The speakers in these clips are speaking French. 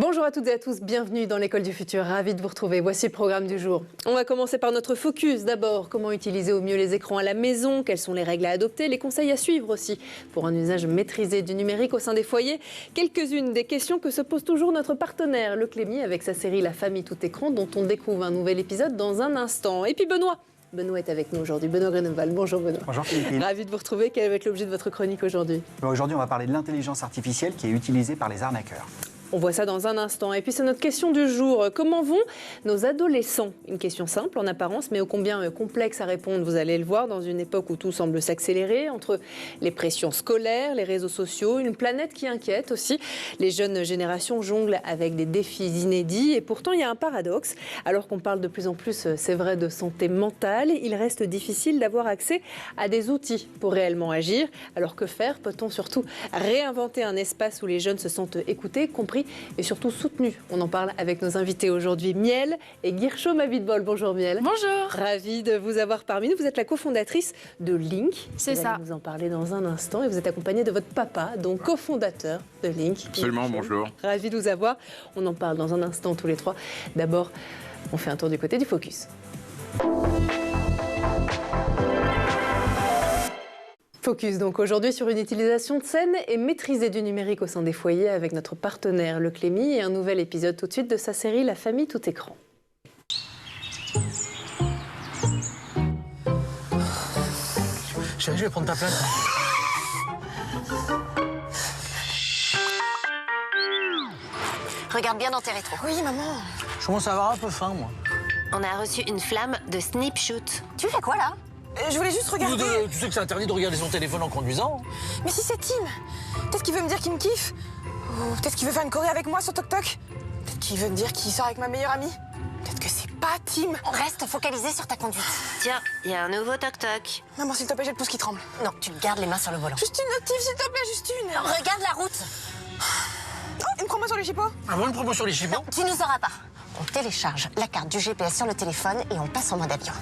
Bonjour à toutes et à tous, bienvenue dans l'École du Futur, ravi de vous retrouver. Voici le programme du jour. On va commencer par notre focus. D'abord, comment utiliser au mieux les écrans à la maison, quelles sont les règles à adopter, les conseils à suivre aussi pour un usage maîtrisé du numérique au sein des foyers. Quelques-unes des questions que se pose toujours notre partenaire, le Clémy, avec sa série La famille tout écran, dont on découvre un nouvel épisode dans un instant. Et puis Benoît est avec nous aujourd'hui. Benoît Greneval. Bonjour Benoît. Bonjour Philippine. Ravi de vous retrouver. Quel va être l'objet de votre chronique aujourd'hui? Aujourd'hui, on va parler de l'intelligence artificielle qui est utilisée par les arnaqueurs. On voit ça dans un instant. Et puis c'est notre question du jour. Comment vont nos adolescents? Une question simple en apparence, mais ô combien complexe à répondre. Vous allez le voir dans une époque où tout semble s'accélérer, entre les pressions scolaires, les réseaux sociaux, une planète qui inquiète aussi. Les jeunes générations jonglent avec des défis inédits. Et pourtant, il y a un paradoxe. Alors qu'on parle de plus en plus, c'est vrai, de santé mentale, il reste difficile d'avoir accès à des outils pour réellement agir. Alors que faire? Peut-on surtout réinventer un espace où les jeunes se sentent écoutés, compris et surtout soutenu? On en parle avec nos invités aujourd'hui, Miel et Guirchaume Abitbol. Bonjour Miel. Bonjour. Ravi de vous avoir parmi nous. Vous êtes la cofondatrice de Link. C'est ça. Vous allez nous en parler dans un instant et vous êtes accompagnée de votre papa, donc cofondateur de Link. Absolument, bonjour. Ravi de vous avoir. On en parle dans un instant tous les trois. D'abord, on fait un tour du côté du focus. Focus donc aujourd'hui sur une utilisation saine et maîtrisée du numérique au sein des foyers avec notre partenaire le Clémy et un nouvel épisode tout de suite de sa série La famille tout écran. Chérie, je vais prendre ta place. Regarde bien dans tes rétros. Oui, maman. Je commence à avoir un peu faim, moi. On a reçu une flamme de Snipshoot. Tu fais quoi là? Je voulais juste regarder. Tu sais que c'est interdit de regarder son téléphone en conduisant. Mais si c'est Tim, peut-être qu'il veut me dire qu'il me kiffe. Ou peut-être qu'il veut faire une choré avec moi sur TokTok. Peut-être qu'il veut me dire qu'il sort avec ma meilleure amie. Peut-être que c'est pas Tim. On reste focalisé sur ta conduite. Tiens, il y a un nouveau toc-toc. Maman, s'il te plaît, j'ai le pouce qui tremble. Non, tu gardes les mains sur le volant. Juste une notif, s'il te plaît, juste une. Regarde la route. Une promo sur les chipots. Ah bon, une promo sur les chipots? Non, tu nous auras pas. On télécharge la carte du GPS sur le téléphone et on passe en mode avion.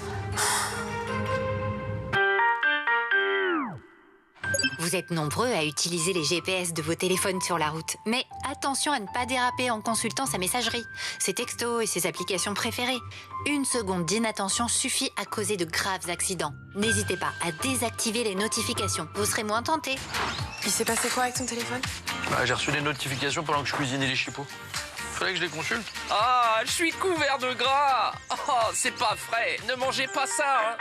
Vous êtes nombreux à utiliser les GPS de vos téléphones sur la route. Mais attention à ne pas déraper en consultant sa messagerie, ses textos et ses applications préférées. Une seconde d'inattention suffit à causer de graves accidents. N'hésitez pas à désactiver les notifications. Vous serez moins tentés. Il s'est passé quoi avec ton téléphone? J'ai reçu des notifications pendant que je cuisinais les chipots. Fallait que je les consulte. Ah, je suis couvert de gras. Oh, c'est pas frais. Ne mangez pas ça, hein.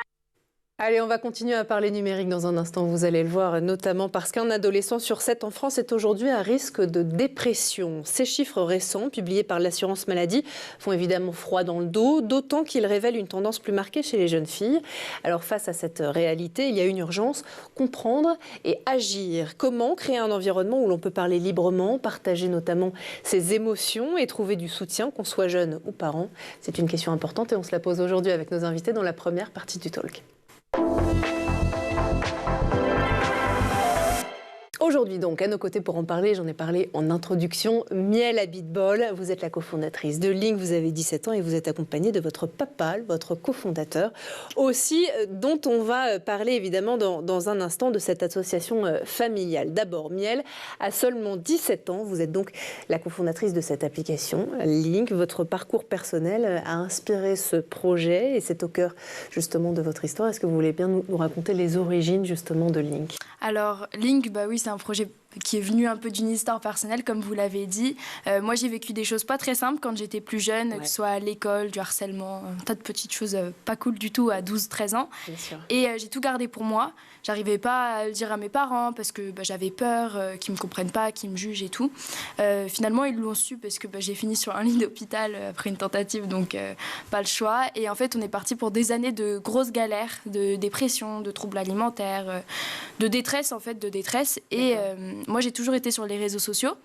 Allez, on va continuer à parler numérique dans un instant, vous allez le voir, notamment parce qu'un adolescent sur 7 en France est aujourd'hui à risque de dépression. Ces chiffres récents, publiés par l'assurance maladie, font évidemment froid dans le dos, d'autant qu'ils révèlent une tendance plus marquée chez les jeunes filles. Alors face à cette réalité, il y a une urgence, comprendre et agir. Comment créer un environnement où l'on peut parler librement, partager notamment ses émotions et trouver du soutien, qu'on soit jeune ou parent? C'est une question importante et on se la pose aujourd'hui avec nos invités dans la première partie du talk. Aujourd'hui donc, à nos côtés pour en parler, j'en ai parlé en introduction, Miel Abitbol, vous êtes la cofondatrice de Link, vous avez 17 ans et vous êtes accompagnée de votre papa, votre cofondateur, aussi dont on va parler évidemment dans un instant de cette association familiale. D'abord, Miel a seulement 17 ans, vous êtes donc la cofondatrice de cette application Link, votre parcours personnel a inspiré ce projet et c'est au cœur justement de votre histoire. Est-ce que vous voulez bien nous raconter les origines justement de Link? Alors, Link, bah oui, c'est un projet qui est venu un peu d'une histoire personnelle, comme vous l'avez dit. Moi, j'ai vécu des choses pas très simples quand j'étais plus jeune, que ce soit à l'école, du harcèlement, un tas de petites choses pas cool du tout à 12-13 ans. Et j'ai tout gardé pour moi. J'arrivais pas à le dire à mes parents parce que j'avais peur qu'ils me comprennent pas, qu'ils me jugent et tout. Finalement, ils l'ont su parce que j'ai fini sur un lit d'hôpital après une tentative, donc pas le choix. Et en fait, on est parti pour des années de grosses galères, de dépression, de troubles alimentaires, de détresse en fait, de détresse. Et moi, j'ai toujours été sur les réseaux sociaux.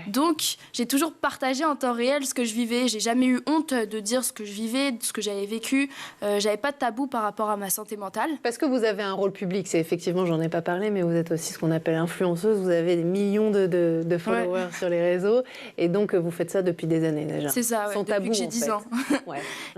Donc, j'ai toujours partagé en temps réel ce que je vivais. J'ai jamais eu honte de dire ce que je vivais, de ce que j'avais vécu. J'avais pas de tabou par rapport à ma santé mentale. Parce que vous avez un rôle public, c'est effectivement, j'en ai pas parlé, mais vous êtes aussi ce qu'on appelle influenceuse. Vous avez des millions de followers sur les réseaux. Et donc, vous faites ça depuis des années déjà. C'est ça, sans depuis tabou, que j'ai 10 ans.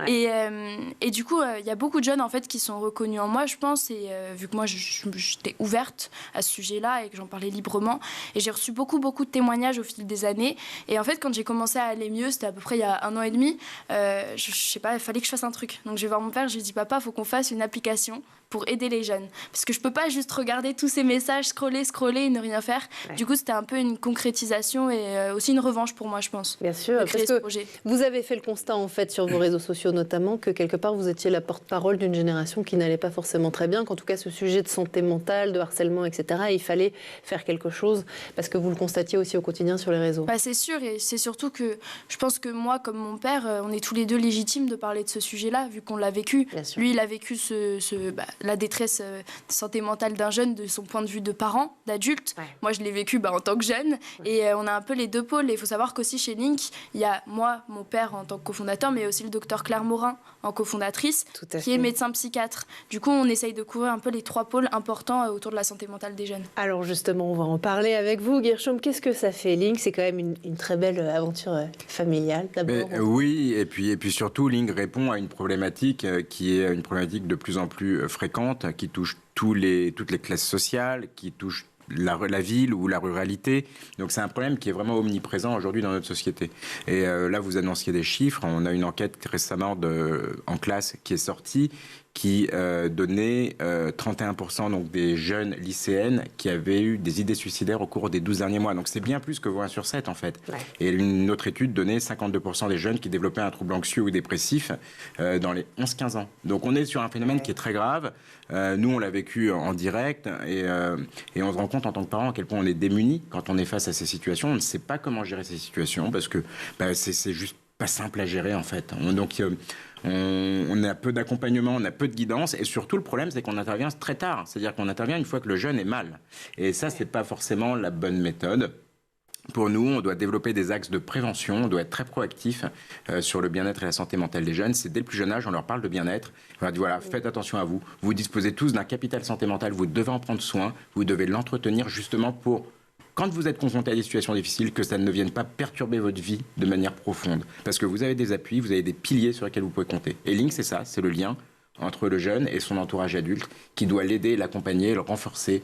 Et du coup, il y a beaucoup de jeunes en fait, qui sont reconnus en moi, je pense. Et vu que moi, j'étais ouverte à ce sujet-là et que j'en parlais librement, Et j'ai reçu beaucoup de témoignages au fil des années. Et en fait, quand j'ai commencé à aller mieux, c'était à peu près il y a 1 an et demi, je sais pas, il fallait que je fasse un truc. Donc je vais voir mon père, je lui dis papa, il faut qu'on fasse une application pour aider les jeunes. Parce que je peux pas juste regarder tous ces messages, scroller et ne rien faire. Ouais. Du coup, c'était un peu une concrétisation et aussi une revanche pour moi, je pense. Bien sûr, parce que vous avez fait le constat, en fait, sur vos réseaux sociaux notamment, que quelque part, vous étiez la porte-parole d'une génération qui n'allait pas forcément très bien, qu'en tout cas, ce sujet de santé mentale, de harcèlement, etc., il fallait faire quelque chose, parce que vous le constatiez aussi au quotidien sur les réseaux. C'est sûr, et c'est surtout que je pense que moi, comme mon père, on est tous les deux légitimes de parler de ce sujet-là, vu qu'on l'a vécu. Lui, il a vécu la détresse santé mentale d'un jeune de son point de vue de parent, d'adulte. Ouais. Moi, je l'ai vécu en tant que jeune. Ouais. Et on a un peu les deux pôles. Et il faut savoir qu'aussi chez Link, il y a moi, mon père en tant que cofondateur, mais aussi le docteur Claire Morin en cofondatrice, qui est médecin psychiatre. Du coup, on essaye de couvrir un peu les 3 pôles importants autour de la santé mentale des jeunes. Alors justement, on va en parler avec vous. Guerchom, qu'est-ce que ça fait Link? C'est quand même une très belle aventure familiale, d'abord. Oui, et puis surtout, Link répond à une problématique qui est une problématique de plus en plus fréquente, qui touche toutes les classes sociales, qui touche la ville ou la ruralité. Donc c'est un problème qui est vraiment omniprésent aujourd'hui dans notre société. Et là, vous annonciez des chiffres. On a une enquête récemment en classe qui est sortie, qui donnait 31% donc, des jeunes lycéennes qui avaient eu des idées suicidaires au cours des 12 derniers mois. Donc c'est bien plus que 1 sur 7 en fait. Ouais. Et une autre étude donnait 52% des jeunes qui développaient un trouble anxieux ou dépressif dans les 11-15 ans. Donc on est sur un phénomène qui est très grave. Nous, on l'a vécu en direct et on se rend compte en tant que parents à quel point on est démunis quand on est face à ces situations. On ne sait pas comment gérer ces situations parce que c'est juste pas simple à gérer en fait. Donc on a peu d'accompagnement, on a peu de guidance et surtout le problème c'est qu'on intervient très tard. C'est-à-dire qu'on intervient une fois que le jeune est mal. Et ça, c'est pas forcément la bonne méthode. Pour nous, on doit développer des axes de prévention, on doit être très proactif sur le bien-être et la santé mentale des jeunes. C'est dès le plus jeune âge, on leur parle de bien-être. On leur dit voilà, faites attention à vous. Vous disposez tous d'un capital santé mentale, vous devez en prendre soin, vous devez l'entretenir justement pour, quand vous êtes confronté à des situations difficiles, que ça ne vienne pas perturber votre vie de manière profonde. Parce que vous avez des appuis, vous avez des piliers sur lesquels vous pouvez compter. Et Link, c'est ça, c'est le lien entre le jeune et son entourage adulte qui doit l'aider, l'accompagner, le renforcer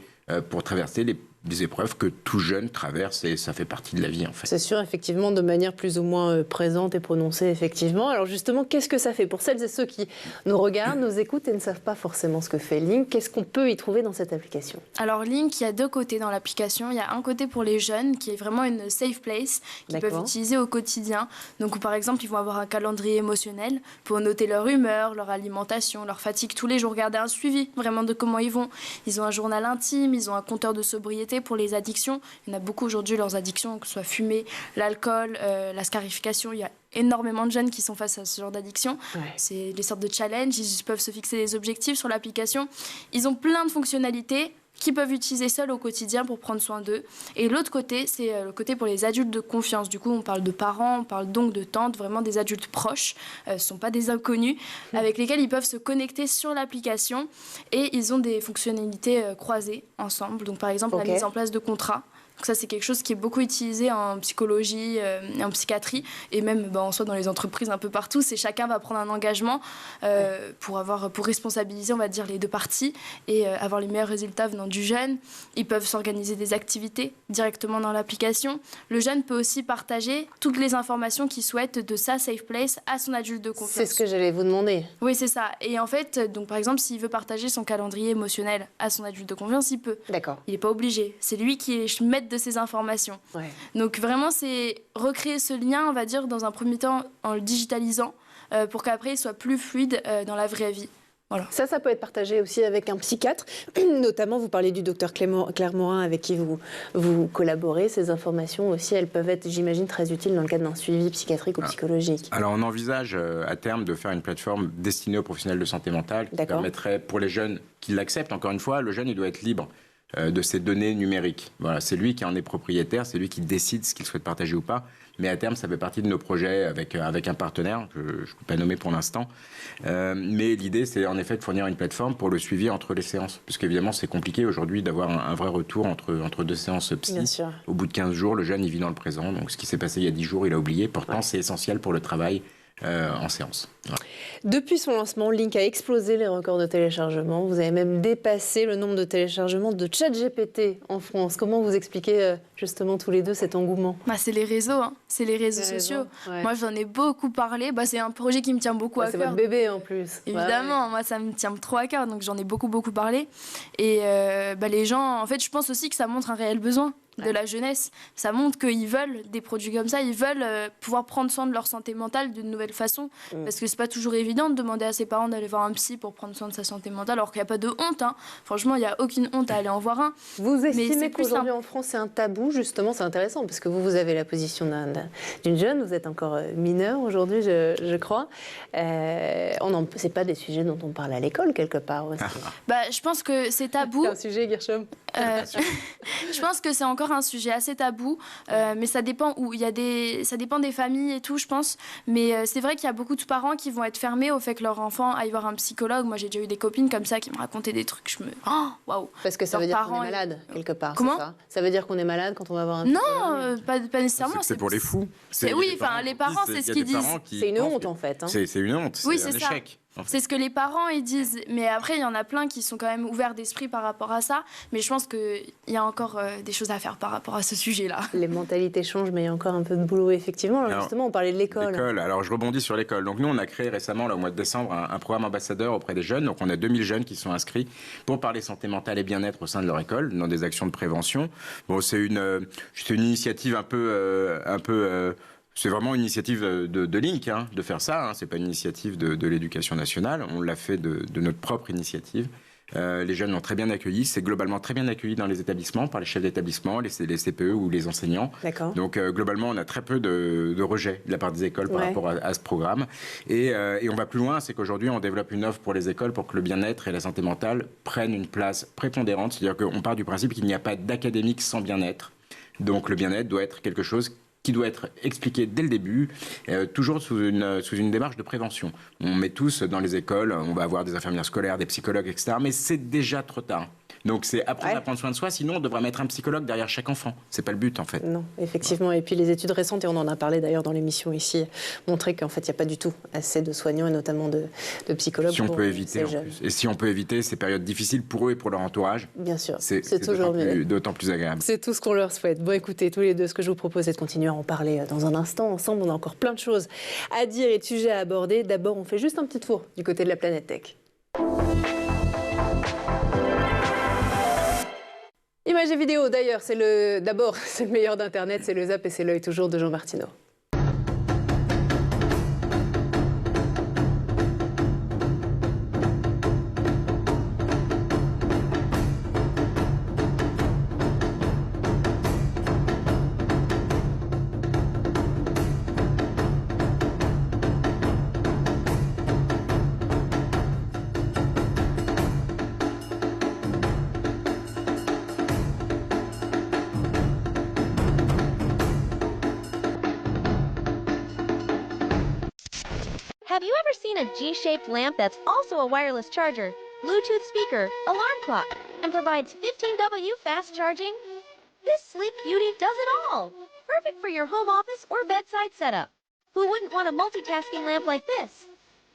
pour traverser des épreuves que tout jeune traverse et ça fait partie de la vie en fait. C'est sûr, effectivement, de manière plus ou moins présente et prononcée, effectivement. Alors justement, qu'est-ce que ça fait pour celles et ceux qui nous regardent, nous écoutent et ne savent pas forcément ce que fait Link? Qu'est-ce qu'on peut y trouver dans cette application? Alors Link, il y a 2 côtés dans l'application. Il y a un côté pour les jeunes qui est vraiment une safe place qu'ils peuvent utiliser au quotidien. Donc par exemple, ils vont avoir un calendrier émotionnel pour noter leur humeur, leur alimentation, leur fatigue tous les jours, garder un suivi vraiment de comment ils vont. Ils ont un journal intime, ils ont un compteur de sobriété pour les addictions. Il y en a beaucoup aujourd'hui, leurs addictions, que ce soit fumer, l'alcool, la scarification. Il y a énormément de jeunes qui sont face à ce genre d'addiction. Ouais. C'est des sortes de challenges. Ils peuvent se fixer des objectifs sur l'application. Ils ont plein de fonctionnalités qu'ils peuvent utiliser seuls au quotidien pour prendre soin d'eux. Et l'autre côté, c'est le côté pour les adultes de confiance. Du coup, on parle de parents, on parle donc de tantes, vraiment des adultes proches. Ce ne sont pas des inconnus, avec lesquels ils peuvent se connecter sur l'application. Et ils ont des fonctionnalités croisées ensemble. Donc, par exemple, la mise en place de contrats. Donc ça, c'est quelque chose qui est beaucoup utilisé en psychologie et en psychiatrie, et même en soi dans les entreprises un peu partout. C'est chacun va prendre un engagement pour responsabiliser, on va dire, les 2 parties et avoir les meilleurs résultats venant du jeune. Ils peuvent s'organiser des activités directement dans l'application. Le jeune peut aussi partager toutes les informations qu'il souhaite de sa safe place à son adulte de confiance. C'est ce que j'allais vous demander. Oui, c'est ça. Et en fait, donc, par exemple, s'il veut partager son calendrier émotionnel à son adulte de confiance, il peut. D'accord. Il n'est pas obligé. C'est lui qui est maître de ces informations. Ouais. Donc vraiment, c'est recréer ce lien, on va dire, dans un premier temps, en le digitalisant, pour qu'après, il soit plus fluide dans la vraie vie. Voilà. Ça peut être partagé aussi avec un psychiatre. Notamment, vous parlez du docteur Claire Morin avec qui vous collaborez. Ces informations aussi, elles peuvent être, j'imagine, très utiles dans le cadre d'un suivi psychiatrique ou psychologique. Alors, on envisage à terme de faire une plateforme destinée aux professionnels de santé mentale qui permettrait, pour les jeunes qui l'acceptent, encore une fois, le jeune, il doit être libre de ses données numériques. Voilà, c'est lui qui en est propriétaire, c'est lui qui décide ce qu'il souhaite partager ou pas. Mais à terme, ça fait partie de nos projets avec un partenaire, que je ne peux pas nommer pour l'instant. Mais l'idée, c'est en effet de fournir une plateforme pour le suivi entre les séances. Puisqu'évidemment, c'est compliqué aujourd'hui d'avoir un vrai retour entre 2 séances psy. Au bout de 15 jours, le jeune, il vit dans le présent. Donc ce qui s'est passé il y a 10 jours, il a oublié. Pourtant, c'est essentiel pour le travail en séance. Voilà. Depuis son lancement, Link a explosé les records de téléchargement. Vous avez même dépassé le nombre de téléchargements de ChatGPT en France. Comment vous expliquez justement tous les deux cet engouement? C'est les réseaux, hein. C'est les réseaux sociaux. Ouais. Moi, j'en ai beaucoup parlé. C'est un projet qui me tient beaucoup à C'est cœur. votre bébé en plus. Évidemment, moi, ça me tient trop à cœur, donc j'en ai beaucoup parlé. Et les gens, en fait, je pense aussi que ça montre un réel besoin de la jeunesse. Ça montre qu'ils veulent des produits comme ça, ils veulent pouvoir prendre soin de leur santé mentale d'une nouvelle façon. Parce que c'est pas toujours évident de demander à ses parents d'aller voir un psy pour prendre soin de sa santé mentale, alors qu'il n'y a pas de honte. Hein. Franchement, il n'y a aucune honte à aller en voir un. Vous estimez qu'aujourd'hui en France, c'est un tabou, justement? C'est intéressant, parce que vous avez la position d'une jeune, vous êtes encore mineur aujourd'hui, je crois. C'est pas des sujets dont on parle à l'école, quelque part aussi. Je pense que c'est tabou. C'est un sujet, Guerchom. Je pense que c'est encore un sujet assez tabou, mais ça dépend où. Ça dépend des familles et tout, je pense. Mais c'est vrai qu'il y a beaucoup de parents qui vont être fermés au fait que leur enfant aille voir un psychologue. Moi, j'ai déjà eu des copines comme ça qui me racontaient des trucs. Je me... waouh. Parce que ça veut dire qu'on est malade, quelque part. Comment? Ça veut dire qu'on est malade quand on va voir un psychologue? Non, pas nécessairement. C'est pour les fous. Oui, les parents, c'est ce qu'ils disent. C'est une honte, en fait. Hein. C'est une honte, oui, c'est un échec. C'est ce que les parents ils disent, mais après il y en a plein qui sont quand même ouverts d'esprit par rapport à ça, mais je pense qu'il y a encore des choses à faire par rapport à ce sujet-là. Les mentalités changent, mais il y a encore un peu de boulot, effectivement. Alors, justement, on parlait de l'école. Alors je rebondis sur l'école. Donc nous, on a créé récemment, au mois de décembre, un programme ambassadeur auprès des jeunes. Donc on a 2000 jeunes qui sont inscrits pour parler santé mentale et bien-être au sein de leur école, dans des actions de prévention. Bon, c'est une initiative un peu c'est vraiment une initiative de Link, hein, de faire ça. Hein. C'est pas une initiative de l'Éducation nationale. On l'a fait de notre propre initiative. Les jeunes l'ont très bien accueilli. C'est globalement très bien accueilli dans les établissements, par les chefs d'établissement, les CPE ou les enseignants. D'accord. Donc globalement, on a très peu de rejet de la part des écoles par rapport à ce programme. Et on va plus loin, c'est qu'aujourd'hui, on développe une offre pour les écoles pour que le bien-être et la santé mentale prennent une place prépondérante. C'est-à-dire qu'on part du principe qu'il n'y a pas d'académique sans bien-être. Donc le bien-être doit être quelque chose qui doit être expliqué dès le début, toujours sous une démarche de prévention. On met tous dans les écoles, on va avoir des infirmières scolaires, des psychologues, etc. Mais c'est déjà trop tard. Donc c'est apprendre à prendre soin de soi, sinon on devrait mettre un psychologue derrière chaque enfant. C'est pas le but en fait. Non, effectivement. Et puis les études récentes, et on en a parlé d'ailleurs dans l'émission ici, montraient qu'en fait il n'y a pas du tout assez de soignants et notamment de psychologues. Si on peut éviter en plus. Et si on peut éviter ces périodes difficiles pour eux et pour leur entourage, bien sûr, c'est toujours d'autant plus agréable. C'est tout ce qu'on leur souhaite. Bon, écoutez, tous les deux, ce que je vous propose, c'est de continuer à en parler dans un instant. Ensemble, on a encore plein de choses à dire et de sujets à aborder. D'abord, on fait juste un petit tour du côté de la planète tech. Images et vidéos, d'ailleurs, c'est le meilleur d'Internet, c'est le Zap et c'est l'œil toujours de Jean Martineau. Have you ever seen a G-shaped lamp that's also a wireless charger, Bluetooth speaker, alarm clock, and provides 15W fast charging? This sleek beauty does it all! Perfect for your home office or bedside setup. Who wouldn't want a multitasking lamp like this?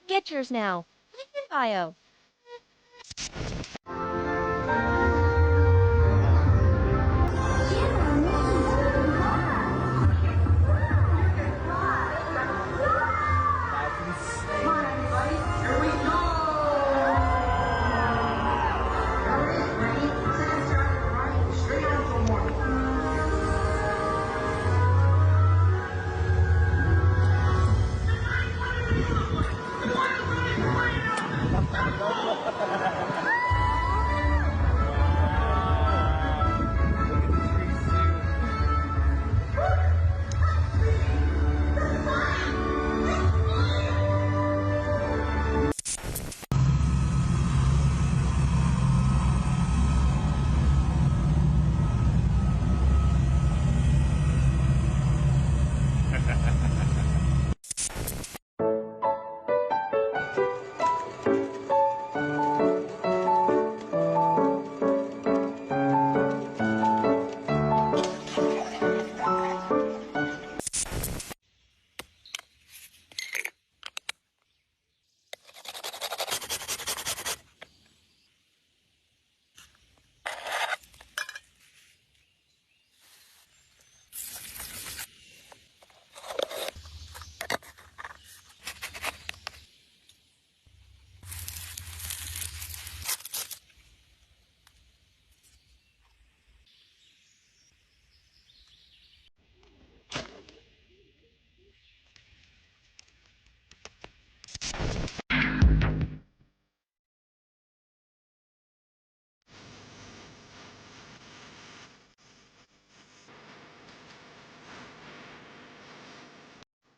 Get yours now. Link in bio.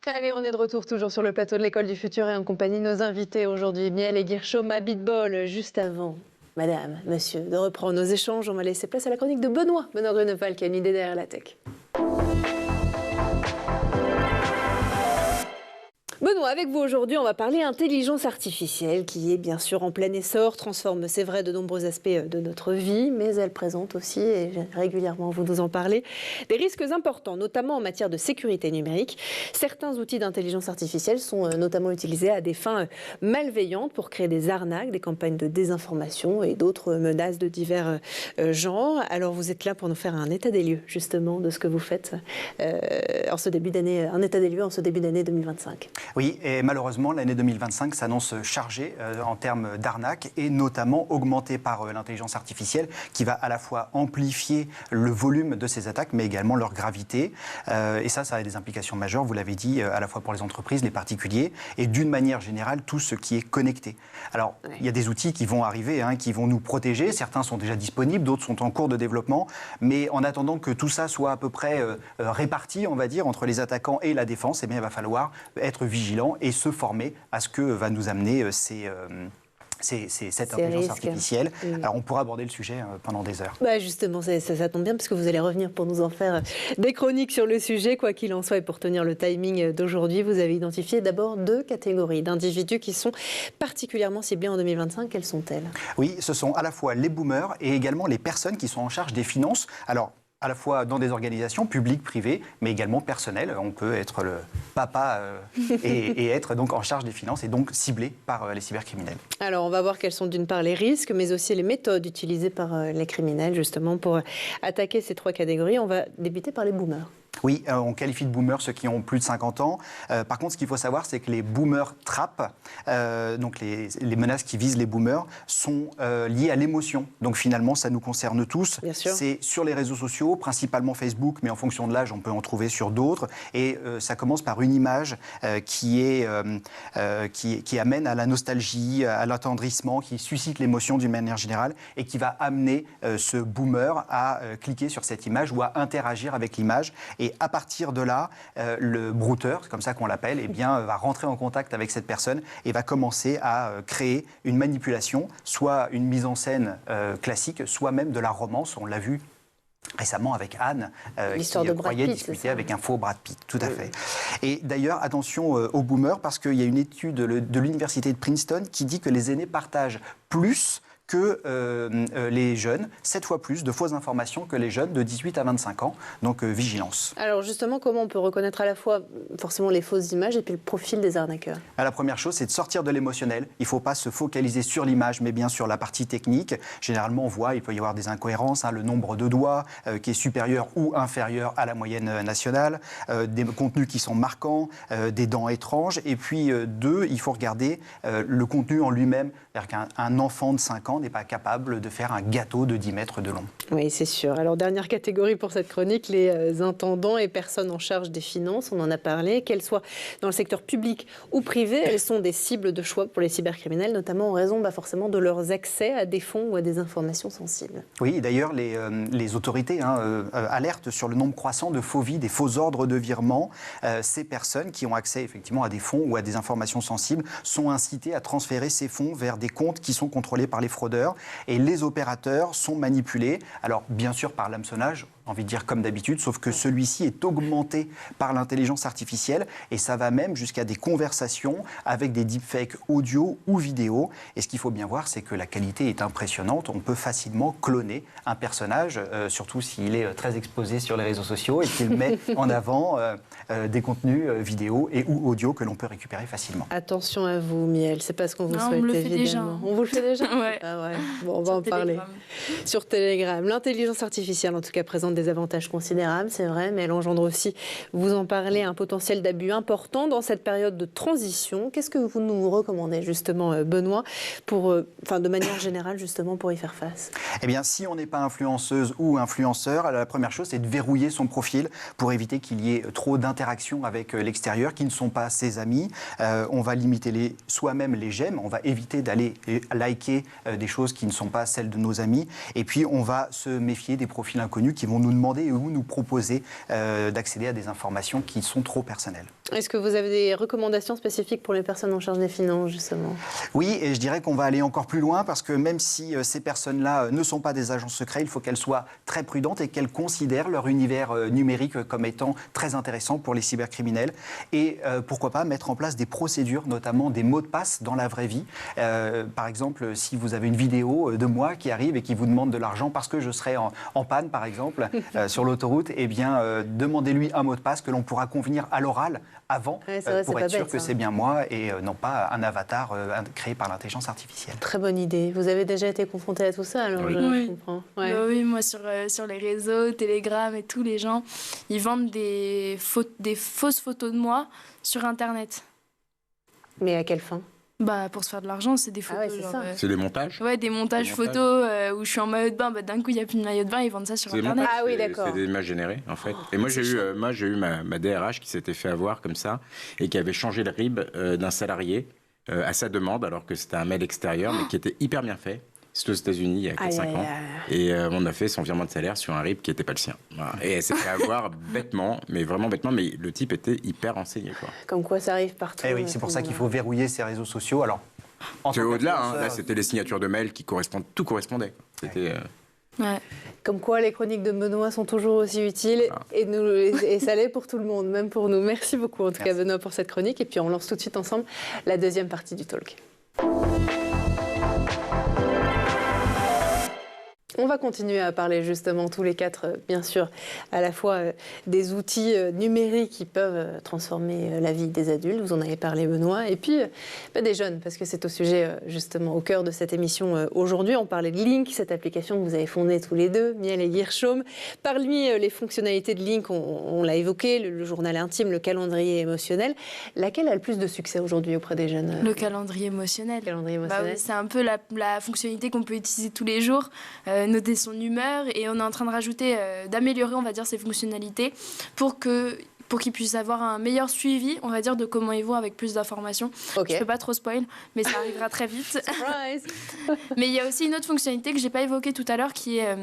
Allez, on est de retour toujours sur le plateau de l'École du Futur et en compagnie de nos invités aujourd'hui, Miel et Guirchaume à Beatball. Juste avant, madame, monsieur, de reprendre nos échanges, on va laisser place à la chronique de Benoît Gruneval qui a une idée derrière la tech. Benoît, avec vous aujourd'hui, on va parler intelligence artificielle qui est bien sûr en plein essor, transforme, c'est vrai, de nombreux aspects de notre vie, mais elle présente aussi, et régulièrement vous nous en parlez, des risques importants, notamment en matière de sécurité numérique. Certains outils d'intelligence artificielle sont notamment utilisés à des fins malveillantes pour créer des arnaques, des campagnes de désinformation et d'autres menaces de divers genres. Alors vous êtes là pour nous faire un état des lieux, justement, de ce que vous faites en ce début d'année, un état des lieux en ce début d'année 2025. Oui, et malheureusement, l'année 2025 s'annonce chargée en termes d'arnaques et notamment augmentée par l'intelligence artificielle qui va à la fois amplifier le volume de ces attaques mais également leur gravité. Et ça a des implications majeures, vous l'avez dit, à la fois pour les entreprises, les particuliers et d'une manière générale tout ce qui est connecté. Alors, il y a des outils qui vont arriver, qui vont nous protéger. Certains sont déjà disponibles, d'autres sont en cours de développement. Mais en attendant que tout ça soit à peu près réparti, on va dire, entre les attaquants et la défense, eh bien, il va falloir être vigilant et se former à ce que va nous amener cette intelligence artificielle. Alors, on pourra aborder le sujet pendant des heures. Justement, ça tombe bien parce que vous allez revenir pour nous en faire des chroniques sur le sujet. Quoi qu'il en soit, et pour tenir le timing d'aujourd'hui, vous avez identifié d'abord 2 catégories d'individus qui sont particulièrement ciblés en 2025. Quelles sont-elles ? Oui, ce sont à la fois les boomers et également les personnes qui sont en charge des finances. Alors, à la fois dans des organisations publiques, privées, mais également personnelles. On peut être le papa et être donc en charge des finances et donc ciblé par les cybercriminels. Alors, on va voir quels sont d'une part les risques, mais aussi les méthodes utilisées par les criminels, justement, pour attaquer ces 3 catégories. On va débuter par les boomers. Oui, on qualifie de boomers ceux qui ont plus de 50 ans. Par contre, ce qu'il faut savoir, c'est que les boomers trappes, donc les menaces qui visent les boomers, sont liées à l'émotion. Donc finalement, ça nous concerne tous. C'est sur les réseaux sociaux, principalement Facebook, mais en fonction de l'âge, on peut en trouver sur d'autres. Et ça commence par une image qui amène à la nostalgie, à l'attendrissement, qui suscite l'émotion d'une manière générale et qui va amener ce boomer à cliquer sur cette image ou à interagir avec l'image. Et à partir de là, le brouteur, c'est comme ça qu'on l'appelle, va rentrer en contact avec cette personne et va commencer à créer une manipulation, soit une mise en scène classique, soit même de la romance. On l'a vu récemment avec Anne, qui croyait discuter avec un faux Brad Pitt. Tout à fait. Et d'ailleurs, attention aux boomers, parce qu'il y a une étude de l'université de Princeton qui dit que les aînés partagent plus que les jeunes, 7 fois plus de fausses informations que les jeunes de 18 à 25 ans. Donc, vigilance. Alors justement, comment on peut reconnaître à la fois forcément les fausses images et puis le profil des arnaqueurs ? La première chose, c'est de sortir de l'émotionnel. Il ne faut pas se focaliser sur l'image, mais bien sur la partie technique. Généralement, on voit, il peut y avoir des incohérences, le nombre de doigts qui est supérieur ou inférieur à la moyenne nationale, des contenus qui sont marquants, des dents étranges. Et puis, 2, il faut regarder le contenu en lui-même. C'est-à-dire qu'un enfant de 5 ans n'est pas capable de faire un gâteau de 10 mètres de long. Oui, c'est sûr. Alors, dernière catégorie pour cette chronique, les intendants et personnes en charge des finances. On en a parlé. Qu'elles soient dans le secteur public ou privé, elles sont des cibles de choix pour les cybercriminels, notamment en raison forcément de leurs accès à des fonds ou à des informations sensibles. Oui, d'ailleurs, les autorités alertent sur le nombre croissant de faux vies, des faux ordres de virement. Ces personnes qui ont accès effectivement à des fonds ou à des informations sensibles sont incitées à transférer ces fonds vers des comptes qui sont contrôlés par les fraudeurs et les opérateurs sont manipulés, alors bien sûr par l'hameçonnage, envie de dire comme d'habitude, sauf que celui-ci est augmenté par l'intelligence artificielle et ça va même jusqu'à des conversations avec des deepfakes audio ou vidéo. Et ce qu'il faut bien voir, c'est que la qualité est impressionnante. On peut facilement cloner un personnage, surtout s'il est très exposé sur les réseaux sociaux et qu'il met en avant des contenus vidéo et ou audio que l'on peut récupérer facilement. Attention à vous, Miel, c'est pas ce qu'on vous souhaite, on le fait évidemment. déjà. On vous le fait déjà. Ouais. Ah ouais. Bon, on va en parler. Sur Telegram. L'intelligence artificielle, en tout cas, présente des avantages considérables, c'est vrai, mais elle engendre aussi, vous en parlez, un potentiel d'abus important dans cette période de transition. Qu'est-ce que vous nous recommandez, justement, Benoît, de manière générale, justement, pour y faire face ? Eh bien, si on n'est pas influenceuse ou influenceur, la première chose, c'est de verrouiller son profil pour éviter qu'il y ait trop d'interactions avec l'extérieur qui ne sont pas ses amis. On va limiter soi-même les j'aime, on va éviter d'aller liker des choses qui ne sont pas celles de nos amis. Et puis, on va se méfier des profils inconnus qui vont nous demander ou nous proposer d'accéder à des informations qui sont trop personnelles. Est-ce que vous avez des recommandations spécifiques pour les personnes en charge des finances, justement? Oui, et je dirais qu'on va aller encore plus loin parce que même si ces personnes-là ne sont pas des agents secrets, il faut qu'elles soient très prudentes et qu'elles considèrent leur univers numérique comme étant très intéressant pour les cybercriminels. Et pourquoi pas mettre en place des procédures, notamment des mots de passe dans la vraie vie. Par exemple, si vous avez une vidéo de moi qui arrive et qui vous demande de l'argent parce que je serai en panne, par exemple, sur l'autoroute, eh bien, demandez-lui un mot de passe que l'on pourra convenir à l'oral avant pour être sûr que c'est bien moi et non pas un avatar créé par l'intelligence artificielle. Très bonne idée. Vous avez déjà été confronté à tout ça, alors je comprends. Ouais. Oui, moi sur les réseaux, Telegram et tout, les gens, ils vendent des fausses photos de moi sur Internet. Mais à quelle fin? Pour se faire de l'argent, c'est des photos. C'est des montages? Ouais, des montages photos où je suis en maillot de bain. D'un coup, il n'y a plus de maillot de bain, ils vendent ça sur Internet. Ah oui, d'accord. C'est des images générées, en fait. Et moi, j'ai eu ma DRH qui s'était fait avoir comme ça et qui avait changé le RIB d'un salarié à sa demande, alors que c'était un mail extérieur, mais qui était hyper bien fait. C'était aux États-Unis il y a 4-5 ans. Et on a fait son virement de salaire sur un RIB qui n'était pas le sien. Voilà. Et elle s'est fait avoir bêtement, mais vraiment bêtement, mais le type était hyper renseigné, quoi. Comme quoi ça arrive partout. Oui, c'est pour ça qu'il faut verrouiller ces réseaux sociaux. Alors, c'est au-delà, là c'était les signatures de mail qui correspondent, tout correspondait. C'était... Comme quoi les chroniques de Benoît sont toujours aussi utiles et ça l'est pour tout le monde, même pour nous. Merci beaucoup en tout cas Benoît pour cette chronique et puis on lance tout de suite ensemble la deuxième partie du talk. On va continuer à parler justement tous les quatre, bien sûr, à la fois des outils numériques qui peuvent transformer la vie des adultes, vous en avez parlé Benoît, et puis des jeunes, parce que c'est au sujet justement au cœur de cette émission aujourd'hui. On parlait de Link, cette application que vous avez fondée tous les deux, Miel et Guirchaume. Parmi les fonctionnalités de Link, on l'a évoqué, le journal intime, le calendrier émotionnel. Laquelle a le plus de succès aujourd'hui auprès des jeunes? Le calendrier émotionnel. Calendrier émotionnel. Oui, c'est un peu la fonctionnalité qu'on peut utiliser tous les jours. Noter son humeur et on est en train de rajouter, d'améliorer on va dire ces fonctionnalités pour qu'ils puissent avoir un meilleur suivi on va dire de comment ils vont avec plus d'informations. Je peux pas trop spoil mais ça arrivera très vite. Mais il y a aussi une autre fonctionnalité que j'ai pas évoquée tout à l'heure qui est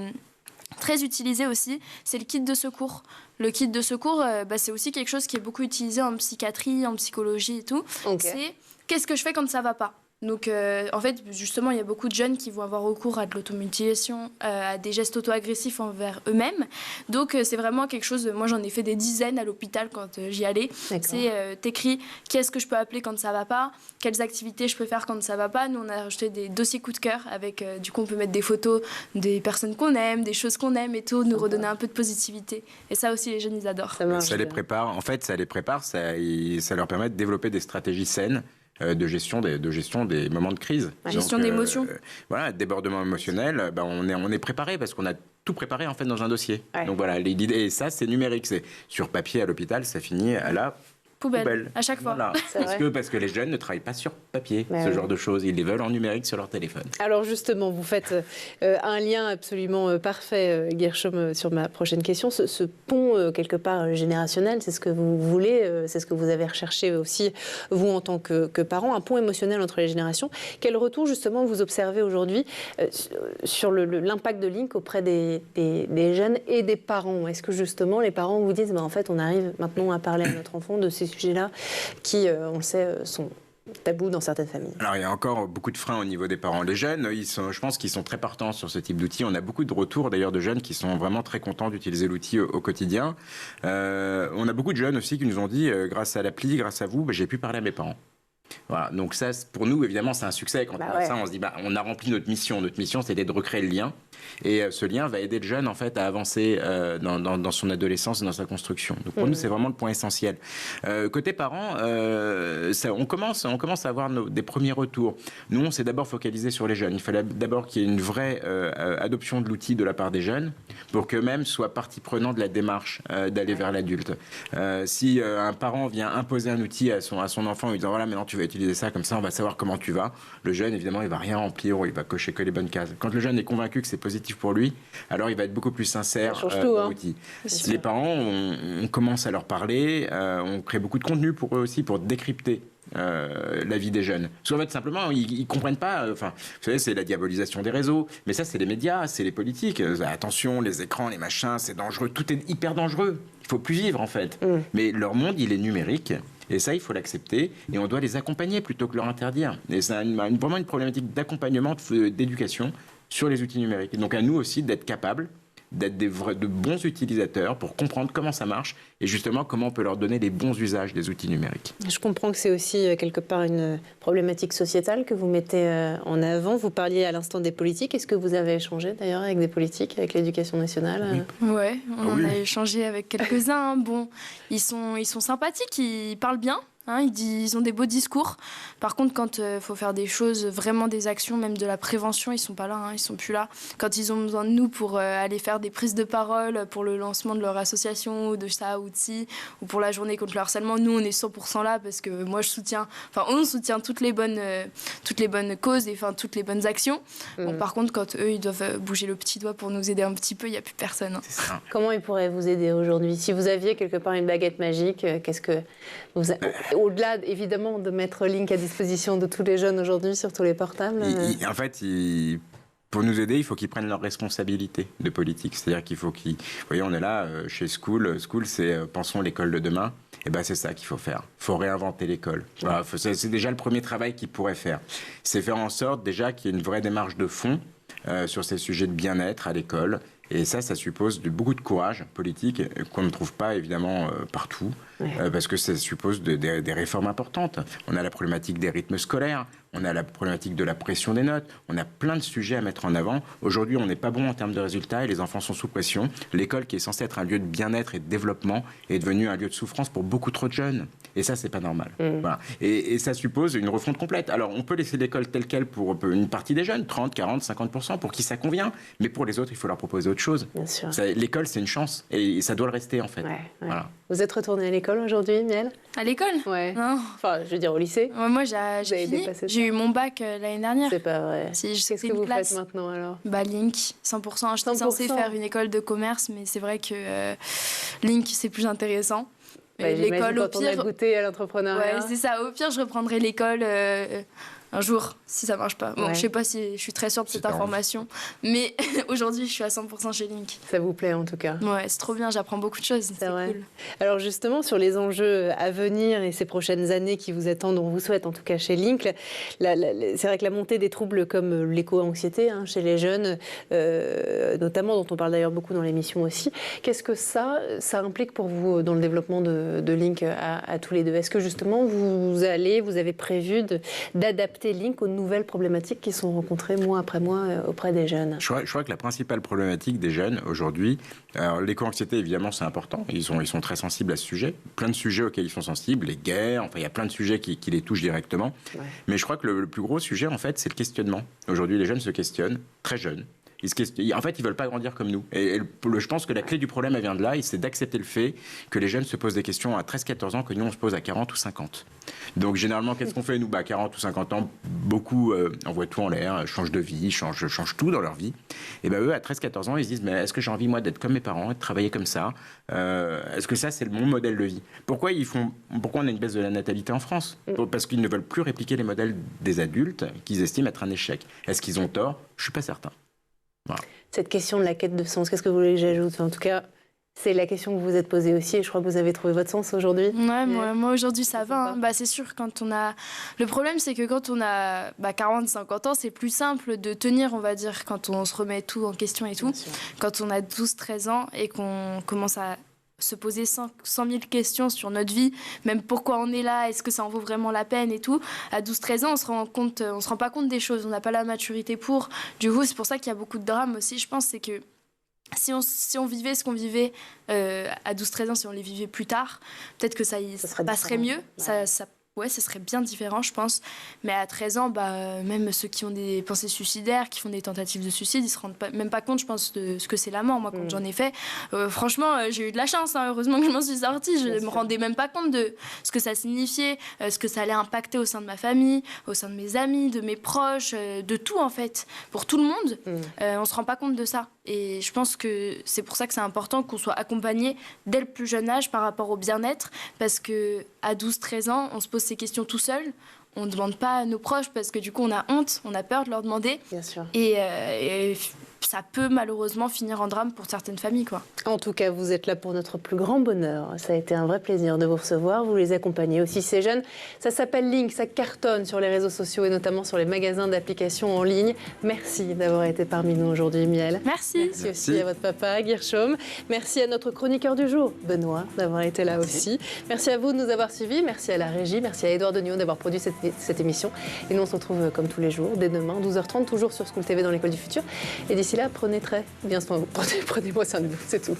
très utilisée aussi, c'est le kit de secours. Le kit de secours, c'est aussi quelque chose qui est beaucoup utilisé en psychiatrie, en psychologie et tout. C'est qu'est-ce que je fais quand ça va pas? Donc, en fait, justement, il y a beaucoup de jeunes qui vont avoir recours à de l'automutilation, à des gestes auto-agressifs envers eux-mêmes. Donc, c'est vraiment quelque chose... Moi, j'en ai fait des dizaines à l'hôpital quand j'y allais. C'est t'écris qu'est-ce que je peux appeler quand ça va pas, quelles activités je peux faire quand ça va pas. Nous, on a rajouté des dossiers coup de cœur avec... du coup, on peut mettre des photos des personnes qu'on aime, des choses qu'on aime et tout, nous redonner un peu de positivité. Et ça aussi, les jeunes, ils adorent. Ça les prépare. En fait, ça les prépare. Ça leur permet de développer des stratégies saines de gestion des moments de crise. Gestion d'émotions. Voilà, débordement émotionnel, on est préparé parce qu'on a tout préparé en fait dans un dossier. Donc voilà, l'idée, et ça c'est numérique, c'est sur papier à l'hôpital, ça finit à la poubelle. À chaque fois. Voilà. Parce que les jeunes ne travaillent pas sur papier, genre de choses. Ils les veulent en numérique sur leur téléphone. Alors justement, vous faites un lien absolument parfait, Guirchaume, sur ma prochaine question. Ce pont, quelque part, générationnel, c'est ce que vous voulez, c'est ce que vous avez recherché aussi, vous, en tant que parent, un pont émotionnel entre les générations. Quel retour, justement, vous observez aujourd'hui sur l'impact de Link auprès des jeunes et des parents? Est-ce que, justement, les parents vous disent, en fait, on arrive maintenant à parler à notre enfant de ces sujets-là qui, on le sait, sont tabous dans certaines familles? Alors, il y a encore beaucoup de freins au niveau des parents. Les jeunes, je pense qu'ils sont très partants sur ce type d'outils. On a beaucoup de retours, d'ailleurs, de jeunes qui sont vraiment très contents d'utiliser l'outil au quotidien. On a beaucoup de jeunes aussi qui nous ont dit, grâce à l'appli, grâce à vous, j'ai pu parler à mes parents. Voilà, donc ça, pour nous, évidemment, c'est un succès. Quand on a ça, on se dit, on a rempli notre mission. Notre mission, c'était de recréer le lien. Et ce lien va aider le jeune, en fait, à avancer dans son adolescence et dans sa construction. Donc pour nous, c'est vraiment le point essentiel. Côté parents, on commence à avoir des premiers retours. Nous, on s'est d'abord focalisé sur les jeunes. Il fallait d'abord qu'il y ait une vraie adoption de l'outil de la part des jeunes pour qu'eux-mêmes soient partie prenante de la démarche d'aller vers l'adulte. Si un parent vient imposer un outil à son enfant en lui disant, voilà, maintenant tu vas utiliser ça, comme ça on va savoir comment tu vas, le jeune, évidemment, il va rien remplir ou il va cocher que les bonnes cases. Quand le jeune est convaincu que c'est positif pour lui, alors il va être beaucoup plus sincère dans l'outil. Les parents, on commence à leur parler, on crée beaucoup de contenu pour eux aussi, pour décrypter la vie des jeunes. Parce qu'en fait, simplement, ils comprennent pas. Enfin, vous savez, c'est la diabolisation des réseaux. Mais ça, c'est les médias, c'est les politiques. Attention, les écrans, les machins, c'est dangereux. Tout est hyper dangereux. Il faut plus vivre, en fait. Mais leur monde, il est numérique. Et ça, il faut l'accepter. Et on doit les accompagner plutôt que leur interdire. Et c'est vraiment une problématique d'accompagnement, d'éducation sur les outils numériques. Et donc, à nous aussi d'être capables d'être de bons utilisateurs pour comprendre comment ça marche et justement comment on peut leur donner les bons usages des outils numériques. Je comprends que c'est aussi quelque part une problématique sociétale que vous mettez en avant. Vous parliez à l'instant des politiques. Est-ce que vous avez échangé d'ailleurs avec des politiques, avec l'éducation nationale? Ouais, on a échangé avec quelques-uns. Bon, ils sont sympathiques, ils parlent bien. Ils ont des beaux discours. Par contre, quand il faut faire des choses, vraiment des actions, même de la prévention, ils sont pas là, ils sont plus là. Quand ils ont besoin de nous pour aller faire des prises de parole pour le lancement de leur association, ou de ça ou de ci, ou pour la journée contre le harcèlement, nous on est 100% là parce que moi on soutient toutes les bonnes causes et toutes les bonnes actions. Bon, par contre, quand eux ils doivent bouger le petit doigt pour nous aider un petit peu, il n'y a plus personne. C'est ça. Comment ils pourraient vous aider aujourd'hui? Si vous aviez quelque part une baguette magique, qu'est-ce que vous au-delà, évidemment, de mettre Link à disposition de tous les jeunes aujourd'hui sur tous les portables. En fait, pour nous aider, il faut qu'ils prennent leurs responsabilités de politique. C'est-à-dire qu'il faut qu'ils... Vous voyez, on est là chez School. School, c'est pensons l'école de demain. Et ben c'est ça qu'il faut faire. Il faut réinventer l'école. Voilà, c'est déjà le premier travail qu'ils pourraient faire. C'est faire en sorte déjà qu'il y ait une vraie démarche de fond sur ces sujets de bien-être à l'école. Et ça suppose beaucoup de courage politique qu'on ne trouve pas évidemment partout, parce que ça suppose des réformes importantes. On a la problématique des rythmes scolaires, on a la problématique de la pression des notes, on a plein de sujets à mettre en avant. Aujourd'hui, on n'est pas bon en termes de résultats et les enfants sont sous pression. L'école, qui est censée être un lieu de bien-être et de développement, est devenue un lieu de souffrance pour beaucoup trop de jeunes. Et ça, c'est pas normal. Voilà. Et ça suppose une refonte complète. Alors, on peut laisser l'école telle qu'elle pour une partie des jeunes, 30, 40, 50%, pour qui ça convient. Mais pour les autres, il faut leur proposer autre chose. Bien sûr. L'école, c'est une chance. Et ça doit le rester, en fait. Voilà. Vous êtes retournée à l'école aujourd'hui, Miel? À l'école? Ouais. Non. Enfin, je veux dire au lycée. Moi, j'ai fini. J'ai eu mon bac l'année dernière. C'est pas vrai. Qu'est-ce que vous faites maintenant alors? Link, 100%. J'étais censée faire une école de commerce, mais c'est vrai que Link, c'est plus intéressant. L'école, au pire, on a goûté à l'entrepreneuriat. Ouais, c'est ça. Au pire, je reprendrai l'école un jour, si ça marche pas. Bon, je sais pas si je suis très sûre de cette information, mais aujourd'hui, je suis à 100% chez Link. Ça vous plaît en tout cas? Ouais, c'est trop bien. J'apprends beaucoup de choses. C'est cool. Alors justement, sur les enjeux à venir et ces prochaines années qui vous attendent, on vous souhaite en tout cas chez Link, c'est vrai que la montée des troubles comme l'éco-anxiété chez les jeunes, notamment, dont on parle d'ailleurs beaucoup dans l'émission aussi, qu'est-ce que ça implique pour vous dans le développement de Link à tous les deux? Est-ce que justement vous avez prévu d'adapter Link aux nouvelles problématiques qui sont rencontrées mois après mois auprès des jeunes? Je crois que la principale problématique des jeunes aujourd'hui, alors l'éco-anxiété évidemment c'est important, ils sont très sensibles à ce sujet, plein de sujets auxquels ils sont sensibles, les guerres, enfin il y a plein de sujets qui les touchent directement, mais je crois que le plus gros sujet en fait c'est le questionnement. Aujourd'hui les jeunes se questionnent, très jeunes. En fait, ils ne veulent pas grandir comme nous. Et je pense que la clé du problème, elle vient de là, et c'est d'accepter le fait que les jeunes se posent des questions à 13-14 ans que nous, on se pose à 40 ou 50. Donc, généralement, qu'est-ce qu'on fait, nous? 40 ou 50 ans, beaucoup envoient tout en l'air, changent de vie, changent tout dans leur vie. Et eux, à 13-14 ans, ils se disent, mais est-ce que j'ai envie, moi, d'être comme mes parents, de travailler comme ça? Est-ce que ça, c'est mon modèle de vie? Pourquoi on a une baisse de la natalité en France? Parce qu'ils ne veulent plus répliquer les modèles des adultes qu'ils estiment être un échec. Est-ce qu'ils ont tort? Je ne suis pas certain. Voilà. Cette question de la quête de sens, qu'est-ce que vous voulez que j'ajoute? En tout cas, c'est la question que vous vous êtes posée aussi et je crois que vous avez trouvé votre sens aujourd'hui. Ouais, moi aujourd'hui ça va. C'est sûr, quand on a... Le problème, c'est que quand on a 40-50 ans, c'est plus simple de tenir, on va dire, quand on se remet tout en question et tout. Quand on a 12-13 ans et qu'on commence à se poser 100 000 questions sur notre vie, même pourquoi on est là, est-ce que ça en vaut vraiment la peine et tout. À 12-13 ans, on se rend pas compte des choses, on n'a pas la maturité pour. Du coup, c'est pour ça qu'il y a beaucoup de drames aussi, je pense, c'est que si on vivait ce qu'on vivait à 12-13 ans, si on les vivait plus tard, peut-être que ça passerait mieux, ça serait bien différent, je pense. Mais à 13 ans, même ceux qui ont des pensées suicidaires, qui font des tentatives de suicide, ils ne se rendent même pas compte, je pense, de ce que c'est la mort. Moi, quand j'en ai fait, franchement, j'ai eu de la chance. Heureusement que je m'en suis sortie. Je ne me rendais même pas compte de ce que ça signifiait, ce que ça allait impacter au sein de ma famille, au sein de mes amis, de mes proches, de tout, en fait. Pour tout le monde, on ne se rend pas compte de ça. Et je pense que c'est pour ça que c'est important qu'on soit accompagné dès le plus jeune âge par rapport au bien-être, parce qu'à 12-13 ans, on se pose ces questions tout seul. On ne demande pas à nos proches parce que du coup on a honte, on a peur de leur demander. Bien sûr. Et ça peut malheureusement finir en drame pour certaines familles, quoi. En tout cas, vous êtes là pour notre plus grand bonheur. Ça a été un vrai plaisir de vous recevoir. Vous les accompagnez aussi, ces jeunes. Ça s'appelle Link, ça cartonne sur les réseaux sociaux et notamment sur les magasins d'applications en ligne. Merci d'avoir été parmi nous aujourd'hui, Miel. Merci. Merci aussi à votre papa, Guirchaume. Merci à notre chroniqueur du jour, Benoît, d'avoir été là aussi. Merci à vous de nous avoir suivis. Merci à la régie. Merci à Édouard Degnaud d'avoir produit cette émission. Et nous, on se retrouve comme tous les jours, dès demain, 12h30, toujours sur School TV dans l'école du futur. Et d'ici là, prenez bien soin de vous. Prenez-moi soin de vous, c'est tout.